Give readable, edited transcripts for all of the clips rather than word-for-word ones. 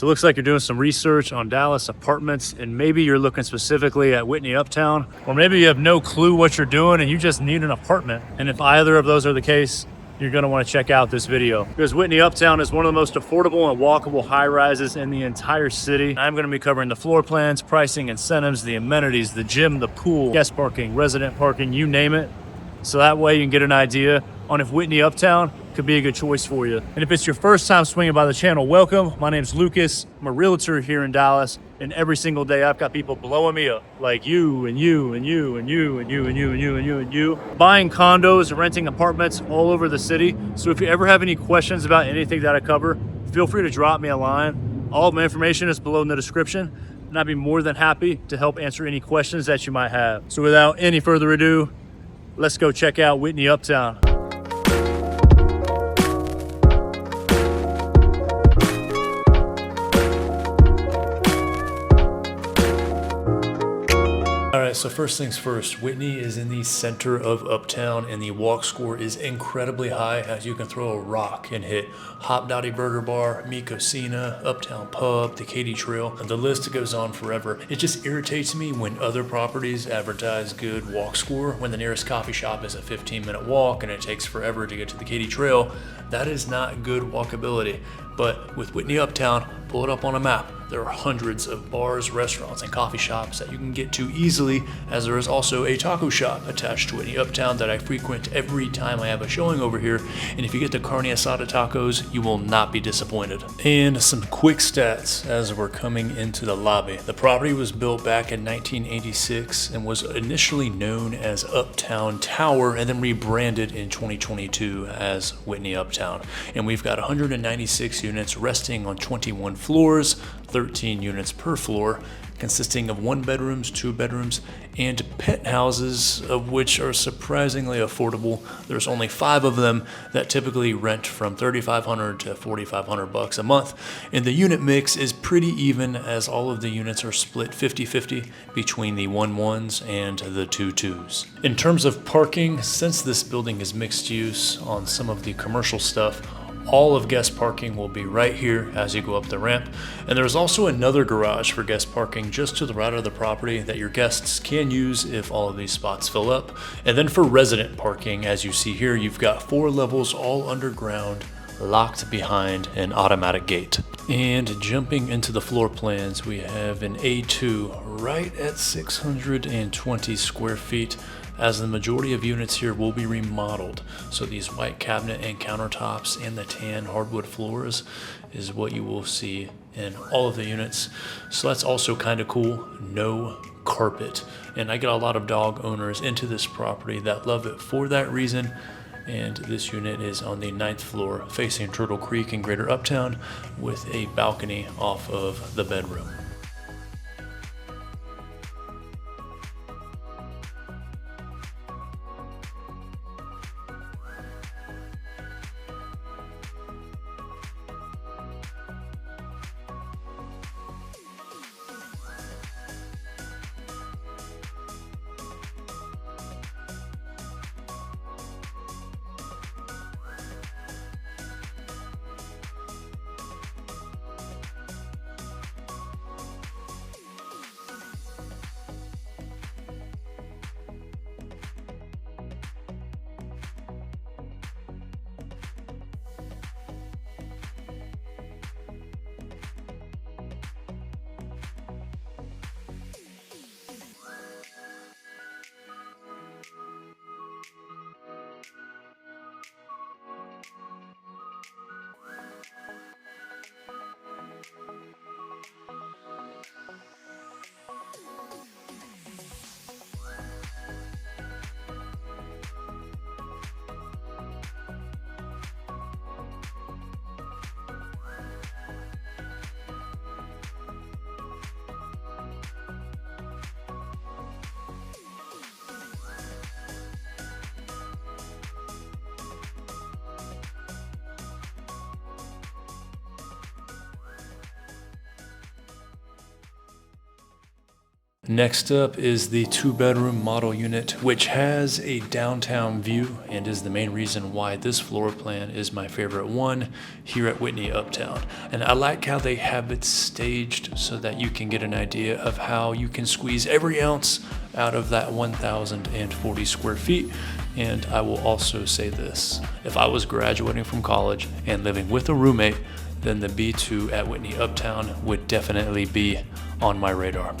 So it looks like you're doing some research on Dallas apartments, and maybe you're looking specifically at Whitney Uptown, or maybe you have no clue what you're doing and you just need an apartment. And if either of those are the case, you're gonna wanna check out this video, because Whitney Uptown is one of the most affordable and walkable high rises in the entire city. I'm gonna be covering the floor plans, pricing, incentives, the amenities, the gym, the pool, guest parking, resident parking, you name it. So that way you can get an idea on if Whitney Uptown could be a good choice for you. And if it's your first time swinging by the channel, welcome. My name's Lucas. I'm a realtor here in Dallas, and every single day I've got people blowing me up, like you and you and you and you and you and you and you and you and you, buying condos and renting apartments all over the city. So if you ever have any questions about anything that I cover, feel free to drop me a line. All of my information is below in the description, and I'd be more than happy to help answer any questions that you might have. So without any further ado, let's go check out Whitney Uptown. All right, so first things first, Whitney is in the center of Uptown, and the walk score is incredibly high, as you can throw a rock and hit Hop Dottie Burger Bar, Micocina, Uptown Pub, the Katy Trail, and the list goes on forever. It just irritates me when other properties advertise good walk score when the nearest coffee shop is a 15-minute walk and it takes forever to get to the Katy Trail. That is not good walkability. But with Whitney Uptown, pull it up on a map. There are hundreds of bars, restaurants, and coffee shops that you can get to easily, as there is also a taco shop attached to Whitney Uptown that I frequent every time I have a showing over here. And if you get the carne asada tacos, you will not be disappointed. And some quick stats as we're coming into the lobby. The property was built back in 1986 and was initially known as Uptown Tower and then rebranded in 2022 as Whitney Uptown. And we've got 196 units resting on 21 floors, 13 units per floor, consisting of 1 bedrooms, 2 bedrooms, and penthouses, of which are surprisingly affordable. There's only 5 of them that typically rent from $3,500 to $4,500 a month, and the unit mix is pretty even, as all of the units are split 50-50 between the 1-1s and the 2-2s. In terms of parking, since this building is mixed use on some of the commercial stuff, all of guest parking will be right here as you go up the ramp. And there's also another garage for guest parking just to the right of the property that your guests can use if all of these spots fill up. And then for resident parking, as you see here, you've got 4 levels all underground, locked behind an automatic gate. And jumping into the floor plans, we have an A2 right at 620 square feet, as the majority of units here will be remodeled. So these white cabinet and countertops and the tan hardwood floors is what you will see in all of the units. So that's also kind of cool. No carpet. And I get a lot of dog owners into this property that love it for that reason. And this unit is on the 9th floor facing Turtle Creek in Greater Uptown with a balcony off of the bedroom. Next up is the 2-bedroom model unit, which has a downtown view and is the main reason why this floor plan is my favorite one here at Whitney Uptown. And I like how they have it staged so that you can get an idea of how you can squeeze every ounce out of that 1,040 square feet. And I will also say this, if I was graduating from college and living with a roommate, then the B2 at Whitney Uptown would definitely be on my radar.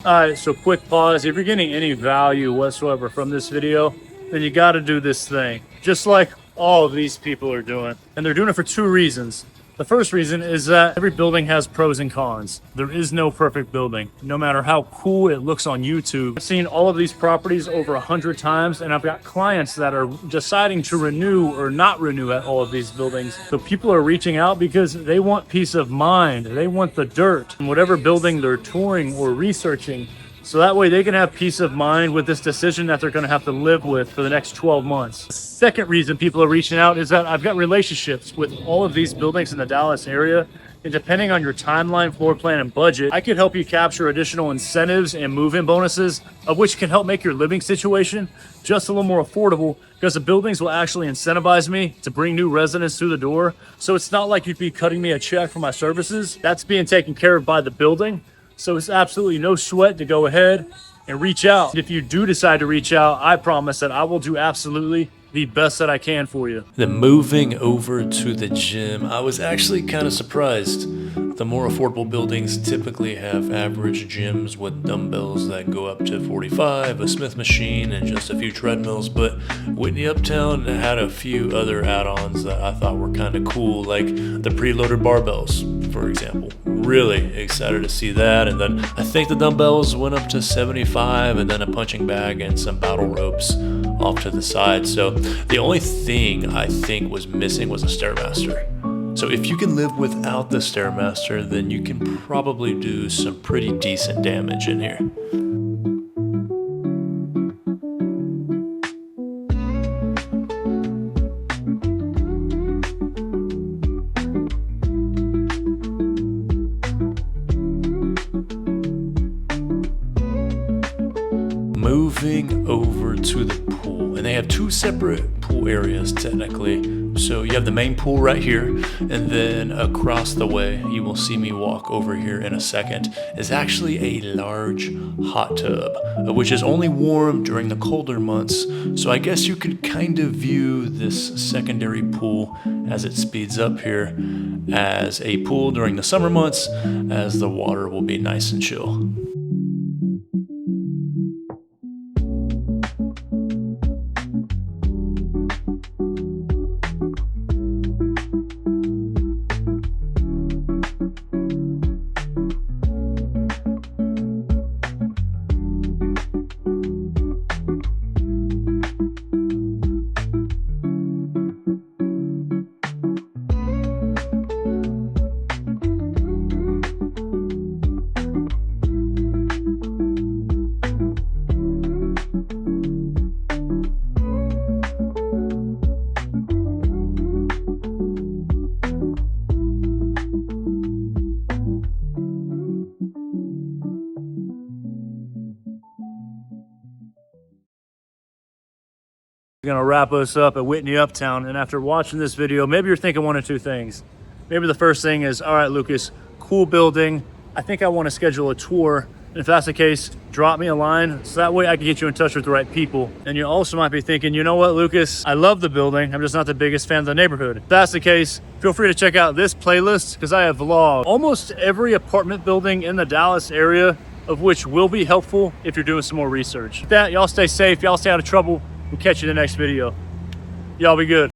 Alright, so quick pause. If you're getting any value whatsoever from this video, then you got to do this thing. Just like all of these people are doing. And they're doing it for two reasons. The first reason is that every building has pros and cons. There is no perfect building, no matter how cool it looks on YouTube. I've seen all of these properties over 100 times, and I've got clients that are deciding to renew or not renew at all of these buildings. So people are reaching out because they want peace of mind. They want the dirt in whatever building they're touring or researching. So that way they can have peace of mind with this decision that they're going to have to live with for the next 12 months. The second reason people are reaching out is that I've got relationships with all of these buildings in the Dallas area. And depending on your timeline, floor plan, and budget, I could help you capture additional incentives and move-in bonuses, of which can help make your living situation just a little more affordable, because the buildings will actually incentivize me to bring new residents through the door. So it's not like you'd be cutting me a check for my services. That's being taken care of by the building. So it's absolutely no sweat to go ahead and reach out. If you do decide to reach out, I promise that I will do absolutely the best that I can for you. Then moving over to the gym, I was actually kind of surprised. The more affordable buildings typically have average gyms with dumbbells that go up to 45, a Smith machine, and just a few treadmills. But Whitney Uptown had a few other add-ons that I thought were kind of cool, like the preloaded barbells, for example. Really excited to see that. And then I think the dumbbells went up to 75, and then a punching bag and some battle ropes off to the side. So the only thing I think was missing was a Stairmaster. So if you can live without the Stairmaster, then you can probably do some pretty decent damage in here. Moving over to the pool, and they have two separate pool areas technically. So you have the main pool right here, and then across the way, you will see me walk over here in a second, is actually a large hot tub, which is only warm during the colder months. So I guess you could kind of view this secondary pool as it speeds up here as a pool during the summer months, as the water will be nice and chill. Gonna wrap us up at Whitney Uptown, and after watching this video, maybe you're thinking one or two things. Maybe the first thing is, all right, Lucas, cool building, I think I want to schedule a tour. And if that's the case, drop me a line so that way I can get you in touch with the right people. And you also might be thinking, you know what, Lucas, I love the building, I'm just not the biggest fan of the neighborhood. If that's the case, feel free to check out this playlist, because I have vlogged almost every apartment building in the Dallas area, of which will be helpful if you're doing some more research. With that, y'all stay safe, y'all stay out of trouble. We'll catch you in the next video. Y'all be good.